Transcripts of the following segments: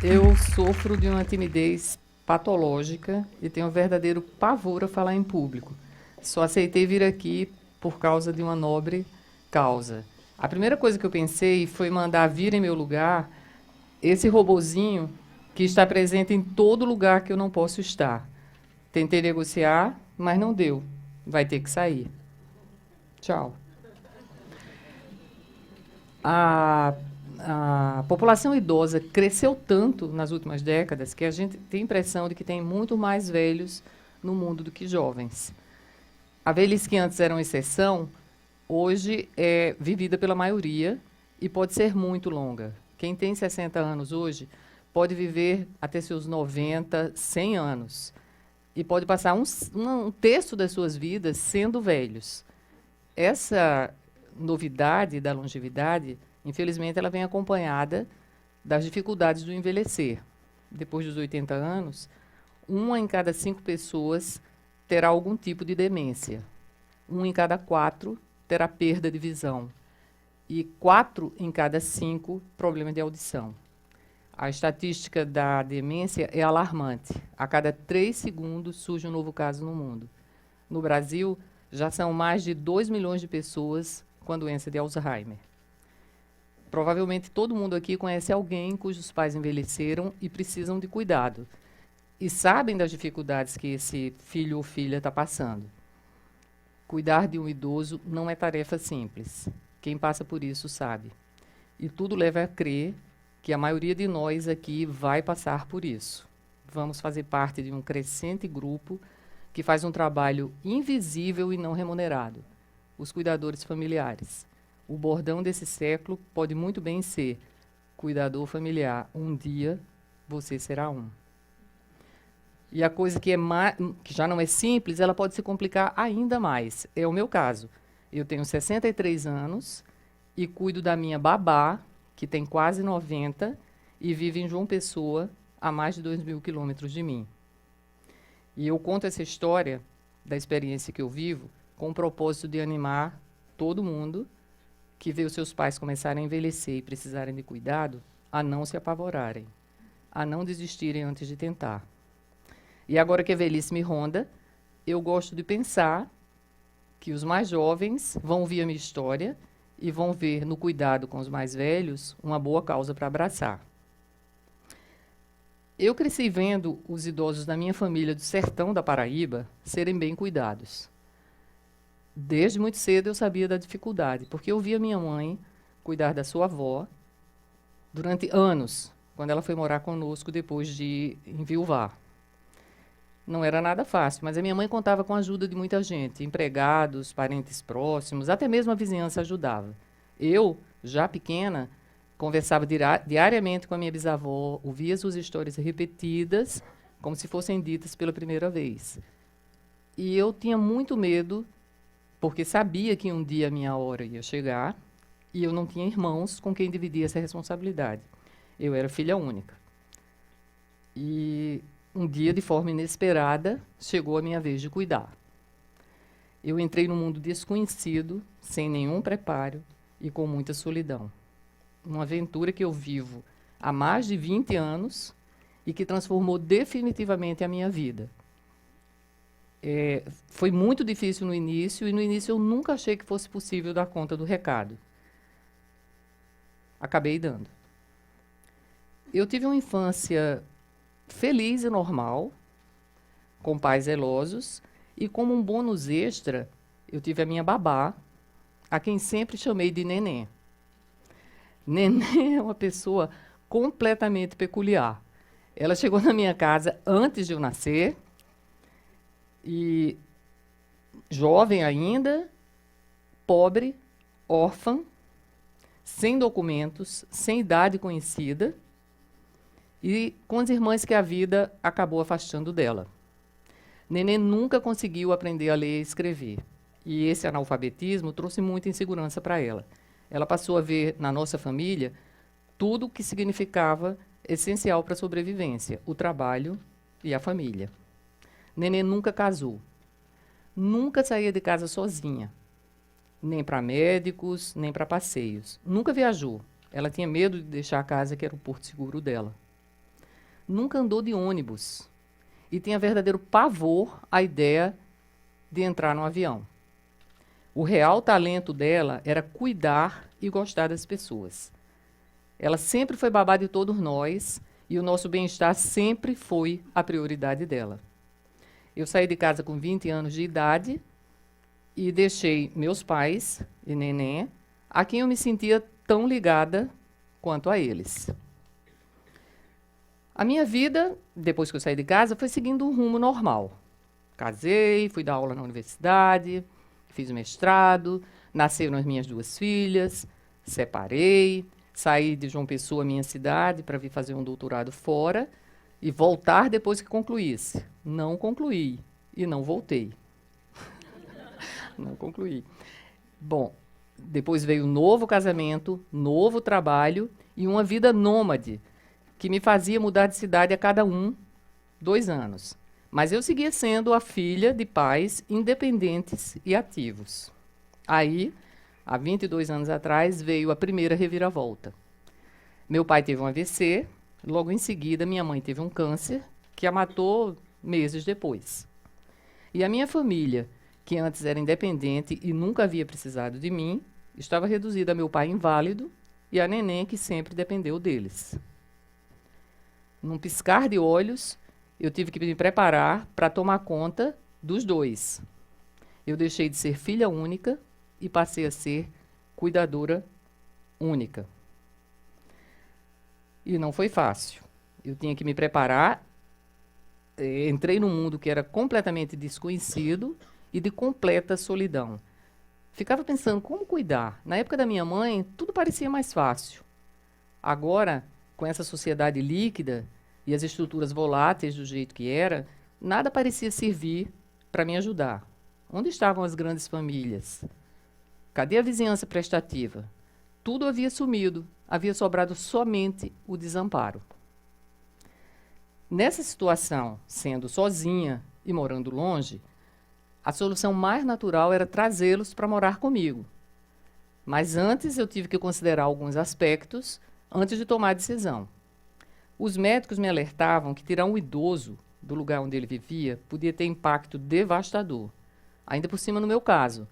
Eu sofro de uma timidez patológica e tenho um verdadeiro pavor a falar em público. Só aceitei vir aqui por causa de uma nobre causa. A primeira coisa que eu pensei foi mandar vir em meu lugar esse robozinho que está presente em todo lugar que eu não posso estar. Tentei negociar, mas não deu. Vai ter que sair. Tchau. A, a população idosa cresceu tanto nas últimas décadas que a gente tem a impressão de que tem muito mais velhos no mundo do que jovens. A velhice que antes era uma exceção, hoje é vivida pela maioria e pode ser muito longa. Quem tem 60 anos hoje pode viver até seus 90, 100 anos e pode passar um terço das suas vidas sendo velhos. Essa novidade da longevidade, infelizmente, ela vem acompanhada das dificuldades do envelhecer. Depois dos 80 anos, uma em cada 5 pessoas terá algum tipo de demência. Um em cada 4 terá perda de visão. E 4 em cada 5 problema de audição. A estatística da demência é alarmante. A cada 3 segundos surge um novo caso no mundo. No Brasil, já são mais de 2 milhões de pessoas com a doença de Alzheimer. Provavelmente todo mundo aqui conhece alguém cujos pais envelheceram e precisam de cuidado. E sabem das dificuldades que esse filho ou filha está passando. Cuidar de um idoso não é tarefa simples. Quem passa por isso sabe. E tudo leva a crer que a maioria de nós aqui vai passar por isso. Vamos fazer parte de um crescente grupo que faz um trabalho invisível e não remunerado, os cuidadores familiares. O bordão desse século pode muito bem ser: cuidador familiar, um dia você será um. E a coisa que já não é simples, ela pode se complicar ainda mais. É o meu caso. Eu tenho 63 anos e cuido da minha babá, que tem quase 90, e vive em João Pessoa, a mais de 2.000 quilômetros de mim. E eu conto essa história da experiência que eu vivo com o propósito de animar todo mundo que vê os seus pais começarem a envelhecer e precisarem de cuidado a não se apavorarem, a não desistirem antes de tentar. E agora que a velhice me ronda, eu gosto de pensar que os mais jovens vão ouvir a minha história e vão ver no cuidado com os mais velhos uma boa causa para abraçar. Eu cresci vendo os idosos da minha família do sertão da Paraíba serem bem cuidados. Desde muito cedo eu sabia da dificuldade, porque eu via minha mãe cuidar da sua avó durante anos, quando ela foi morar conosco depois de enviuvar. Não era nada fácil, mas a minha mãe contava com a ajuda de muita gente, empregados, parentes próximos, até mesmo a vizinhança ajudava. Eu, já pequena, conversava diariamente com a minha bisavó, ouvia suas histórias repetidas, como se fossem ditas pela primeira vez. E eu tinha muito medo, porque sabia que um dia a minha hora ia chegar, e eu não tinha irmãos com quem dividir essa responsabilidade. Eu era filha única. E um dia, de forma inesperada, chegou a minha vez de cuidar. Eu entrei num mundo desconhecido, sem nenhum preparo e com muita solidão. Uma aventura que eu vivo há mais de 20 anos e que transformou definitivamente a minha vida. Foi muito difícil no início, e no início eu nunca achei que fosse possível dar conta do recado. Acabei dando. Eu tive uma infância feliz e normal, com pais zelosos, e como um bônus extra, eu tive a minha babá, a quem sempre chamei de Neném. Neném é uma pessoa completamente peculiar. Ela chegou na minha casa antes de eu nascer, e jovem ainda, pobre, órfã, sem documentos, sem idade conhecida, e com as irmãs que a vida acabou afastando dela. Nenê nunca conseguiu aprender a ler e escrever, e esse analfabetismo trouxe muita insegurança para ela. Ela passou a ver na nossa família tudo o que significava essencial para a sobrevivência: o trabalho e a família. Nenê nunca casou, nunca saía de casa sozinha, nem para médicos, nem para passeios. Nunca viajou. Ela tinha medo de deixar a casa, que era o porto seguro dela. nunca andou de ônibus e tinha verdadeiro pavor à ideia de entrar no avião. O real talento dela era cuidar e gostar das pessoas. Ela sempre foi babá de todos nós e o nosso bem-estar sempre foi a prioridade dela. Eu saí de casa com 20 anos de idade e deixei meus pais e neném, a quem eu me sentia tão ligada quanto a eles. A minha vida, depois que eu saí de casa, foi seguindo um rumo normal. Casei, fui dar aula na universidade, fiz o mestrado, nasceram as minhas 2 filhas, separei, saí de João Pessoa, minha cidade, para vir fazer um doutorado fora e voltar depois que concluísse. Não concluí e não voltei. Não concluí. Bom, depois veio um novo casamento, novo trabalho e uma vida nômade, que me fazia mudar de cidade a cada 2 anos. Mas eu seguia sendo a filha de pais independentes e ativos. Aí, há 22 anos atrás, veio a primeira reviravolta. Meu pai teve um AVC, logo em seguida minha mãe teve um câncer, que a matou meses depois. E a minha família, que antes era independente e nunca havia precisado de mim, estava reduzida a meu pai inválido e a neném que sempre dependeu deles. Num piscar de olhos, eu tive que me preparar para tomar conta dos 2. Eu deixei de ser filha única e passei a ser cuidadora única. E não foi fácil. Eu tinha que me preparar. Entrei num mundo que era completamente desconhecido e de completa solidão. Ficava pensando como cuidar. Na época da minha mãe, tudo parecia mais fácil. Agora, com essa sociedade líquida e as estruturas voláteis do jeito que era, nada parecia servir para me ajudar. Onde estavam as grandes famílias? Cadê a vizinhança prestativa? Tudo havia sumido, havia sobrado somente o desamparo. Nessa situação, sendo sozinha e morando longe, a solução mais natural era trazê-los para morar comigo. Mas antes eu tive que considerar alguns aspectos antes de tomar a decisão. Os médicos me alertavam que tirar um idoso do lugar onde ele vivia podia ter impacto devastador. Ainda por cima, no meu caso,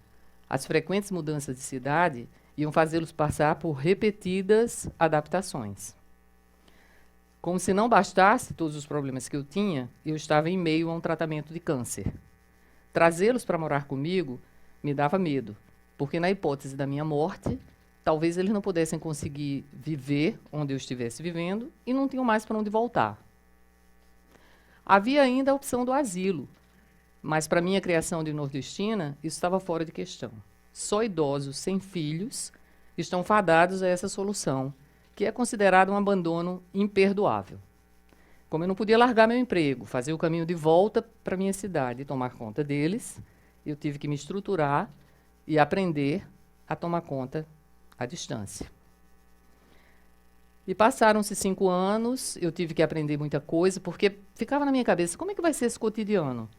as frequentes mudanças de cidade iam fazê-los passar por repetidas adaptações. Como se não bastasse todos os problemas que eu tinha, eu estava em meio a um tratamento de câncer. Trazê-los para morar comigo me dava medo, porque na hipótese da minha morte, talvez eles não pudessem conseguir viver onde eu estivesse vivendo e não tinham mais para onde voltar. Havia ainda a opção do asilo, mas para minha criação de nordestina, isso estava fora de questão. Só idosos sem filhos estão fadados a essa solução, que é considerada um abandono imperdoável. Como eu não podia largar meu emprego, fazer o caminho de volta para minha cidade e tomar conta deles, eu tive que me estruturar e aprender a tomar conta à distância. E passaram-se 5 anos, eu tive que aprender muita coisa, porque ficava na minha cabeça, como é que vai ser esse cotidiano?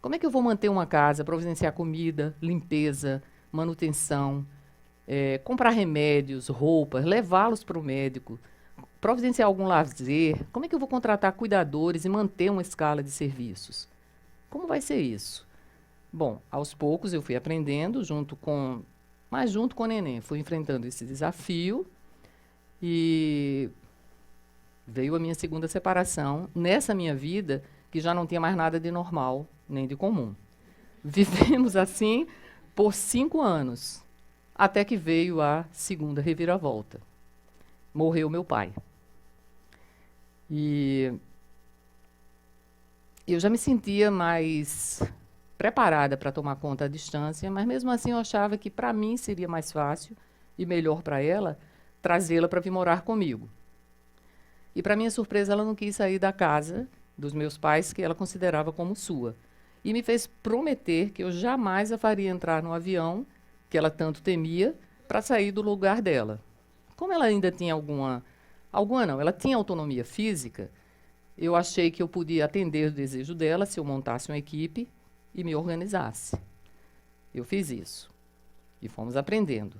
Como é que eu vou manter uma casa, providenciar comida, limpeza, manutenção, comprar remédios, roupas, levá-los para o médico, providenciar algum lazer? Como é que eu vou contratar cuidadores e manter uma escala de serviços? Como vai ser isso? Bom, aos poucos eu fui aprendendo, junto com o neném, fui enfrentando esse desafio e veio a minha segunda separação nessa minha vida, que já não tinha mais nada de normal nem de comum. Vivemos assim por 5 anos, até que veio a segunda reviravolta. Morreu meu pai. E eu já me sentia mais preparada para tomar conta à distância, mas mesmo assim eu achava que para mim seria mais fácil e melhor para ela trazê-la para vir morar comigo. E para minha surpresa, ela não quis sair da casa dos meus pais, que ela considerava como sua. E me fez prometer que eu jamais a faria entrar no avião, que ela tanto temia, para sair do lugar dela. Como ela ainda tinha ela tinha autonomia física, eu achei que eu podia atender o desejo dela se eu montasse uma equipe e me organizasse. Eu fiz isso. E fomos aprendendo.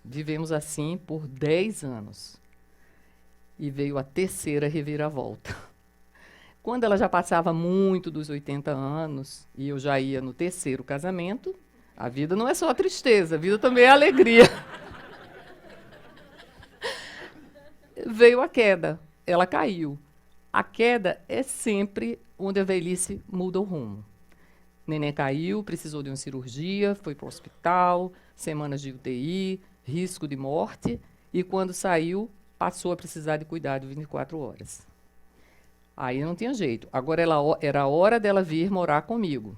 Vivemos assim por 10 anos. E veio a terceira reviravolta. Quando ela já passava muito dos 80 anos, e eu já ia no terceiro casamento, a vida não é só tristeza, a vida também é alegria. Veio a queda, ela caiu. A queda é sempre onde a velhice muda o rumo. Neném caiu, precisou de uma cirurgia, foi para o hospital, semanas de UTI, risco de morte, e quando saiu, passou a precisar de cuidado 24 horas. Aí não tinha jeito. Agora era a hora dela vir morar comigo.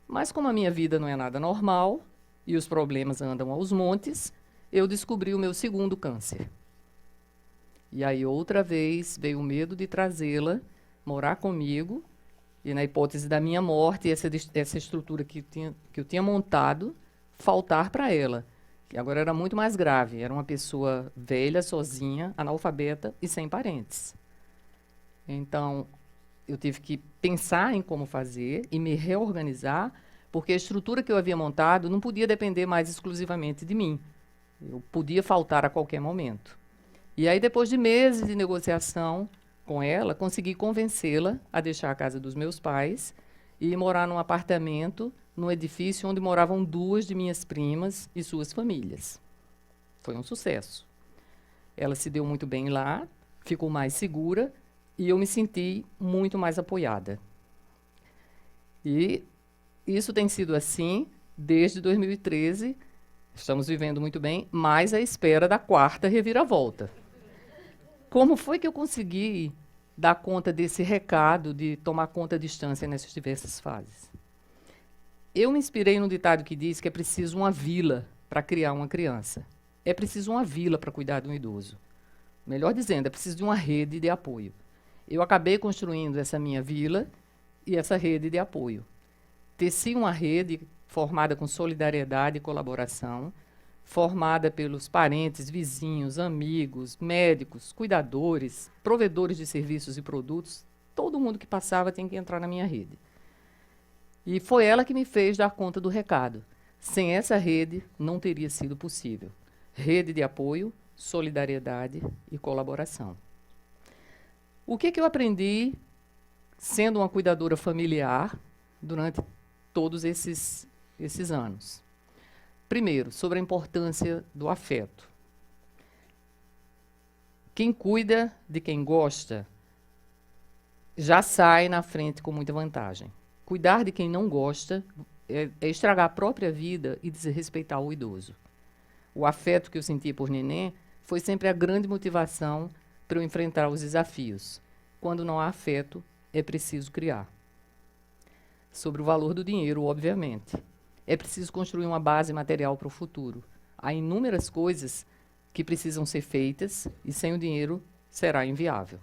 Mas como a minha vida não é nada normal, e os problemas andam aos montes, eu descobri o meu segundo câncer. E aí, outra vez, veio o medo de trazê-la, morar comigo, e na hipótese da minha morte, essa estrutura que eu tinha montado, faltar para ela. Que agora era muito mais grave. Era uma pessoa velha, sozinha, analfabeta e sem parentes. Então, eu tive que pensar em como fazer e me reorganizar, porque a estrutura que eu havia montado não podia depender mais exclusivamente de mim. Eu podia faltar a qualquer momento. E aí, depois de meses de negociação com ela, consegui convencê-la a deixar a casa dos meus pais e morar num apartamento, num edifício onde moravam 2 de minhas primas e suas famílias. Foi um sucesso. Ela se deu muito bem lá, ficou mais segura e eu me senti muito mais apoiada. E isso tem sido assim desde 2013. Estamos vivendo muito bem, mas à espera da 4ª reviravolta. Como foi que eu consegui dar conta desse recado de tomar conta à distância nessas diversas fases? Eu me inspirei num ditado que diz que é preciso uma vila para criar uma criança. É preciso uma vila para cuidar de um idoso. Melhor dizendo, é preciso de uma rede de apoio. Eu acabei construindo essa minha vila e essa rede de apoio. Teci uma rede formada com solidariedade e colaboração, formada pelos parentes, vizinhos, amigos, médicos, cuidadores, provedores de serviços e produtos. Todo mundo que passava tinha que entrar na minha rede. E foi ela que me fez dar conta do recado. Sem essa rede, não teria sido possível. Rede de apoio, solidariedade e colaboração. O que eu aprendi sendo uma cuidadora familiar durante todos esses anos? Primeiro, sobre a importância do afeto. Quem cuida de quem gosta já sai na frente com muita vantagem. Cuidar de quem não gosta é estragar a própria vida e desrespeitar o idoso. O afeto que eu senti por Neném foi sempre a grande motivação para eu enfrentar os desafios. Quando não há afeto, é preciso criar. Sobre o valor do dinheiro, obviamente. É preciso construir uma base material para o futuro. Há inúmeras coisas que precisam ser feitas e sem o dinheiro será inviável.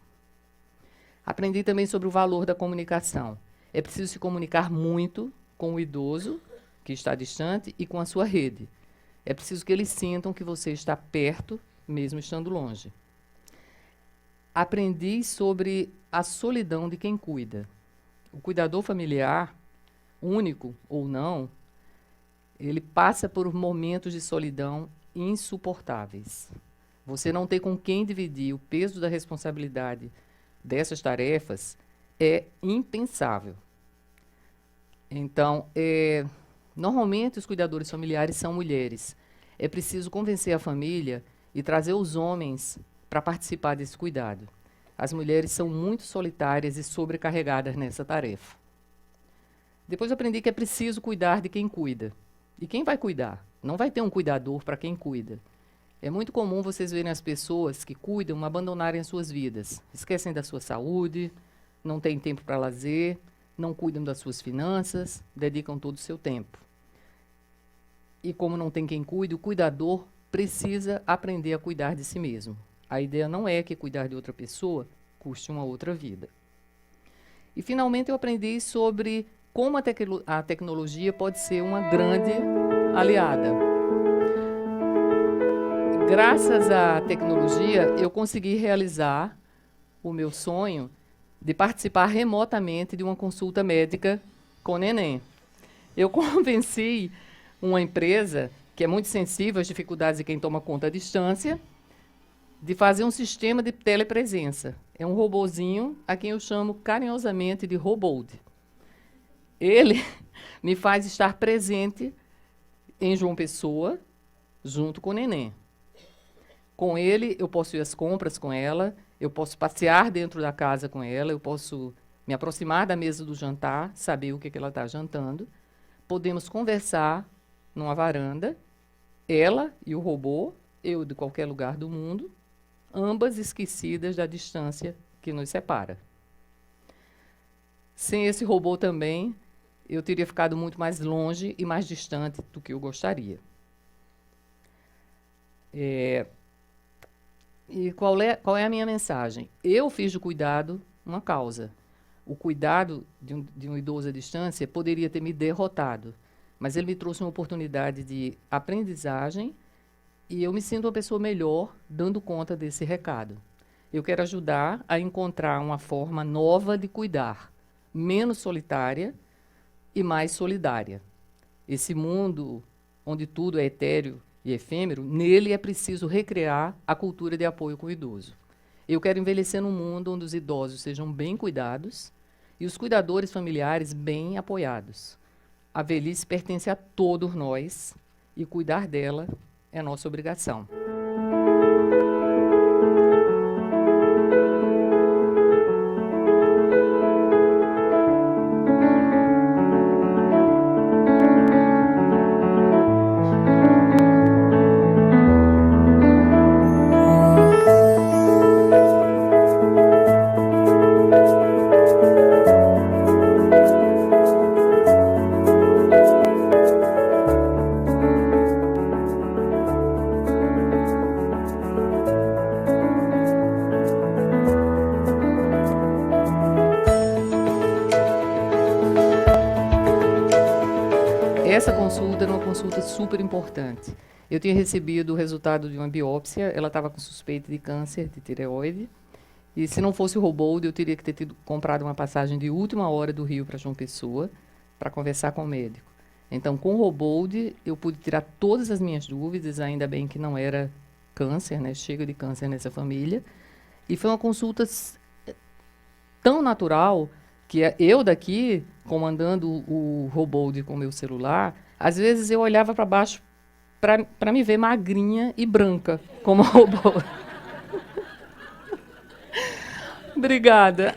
Aprendi também sobre o valor da comunicação. É preciso se comunicar muito com o idoso que está distante e com a sua rede. É preciso que eles sintam que você está perto, mesmo estando longe. Aprendi sobre a solidão de quem cuida. O cuidador familiar, único ou não, ele passa por momentos de solidão insuportáveis. Você não ter com quem dividir o peso da responsabilidade dessas tarefas é impensável. Então, normalmente os cuidadores familiares são mulheres. É preciso convencer a família e trazer os homens para participar desse cuidado. As mulheres são muito solitárias e sobrecarregadas nessa tarefa. Depois eu aprendi que é preciso cuidar de quem cuida. E quem vai cuidar? Não vai ter um cuidador para quem cuida. É muito comum vocês verem as pessoas que cuidam abandonarem as suas vidas. Esquecem da sua saúde, não têm tempo para lazer, não cuidam das suas finanças, dedicam todo o seu tempo. E como não tem quem cuide, o cuidador precisa aprender a cuidar de si mesmo. A ideia não é que cuidar de outra pessoa custe uma outra vida. E, finalmente, eu aprendi sobre como a tecnologia pode ser uma grande aliada. Graças à tecnologia, eu consegui realizar o meu sonho de participar remotamente de uma consulta médica com Neném. Eu convenci uma empresa que é muito sensível às dificuldades de quem toma conta à distância de fazer um sistema de telepresença. É um robozinho a quem eu chamo carinhosamente de Robold. Ele me faz estar presente em João Pessoa, junto com o neném. Com ele, eu posso ir às compras com ela, eu posso passear dentro da casa com ela, eu posso me aproximar da mesa do jantar, saber o que ela está jantando. Podemos conversar numa varanda, ela e o robô, eu de qualquer lugar do mundo, ambas esquecidas da distância que nos separa. Sem esse robô também, eu teria ficado muito mais longe e mais distante do que eu gostaria. E qual é a minha mensagem? Eu fiz do cuidado uma causa. O cuidado de um idoso à distância poderia ter me derrotado, mas ele me trouxe uma oportunidade de aprendizagem e eu me sinto uma pessoa melhor dando conta desse recado. Eu quero ajudar a encontrar uma forma nova de cuidar, menos solitária e mais solidária. Esse mundo onde tudo é etéreo e efêmero, nele é preciso recriar a cultura de apoio com o idoso. Eu quero envelhecer num mundo onde os idosos sejam bem cuidados e os cuidadores familiares bem apoiados. A velhice pertence a todos nós e cuidar dela é nossa obrigação. Essa consulta era uma consulta super importante. Eu tinha recebido o resultado de uma biópsia, ela estava com suspeita de câncer de tireoide, e se não fosse o Robold, eu teria que ter comprado uma passagem de última hora do Rio para João Pessoa, para conversar com o médico. Então, com o Robold, eu pude tirar todas as minhas dúvidas, ainda bem que não era câncer, né? Chega de câncer nessa família. E foi uma consulta tão natural que eu daqui, comandando o Robold com o meu celular, às vezes eu olhava para baixo para me ver magrinha e branca, como robô. Obrigada.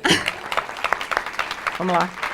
Vamos lá.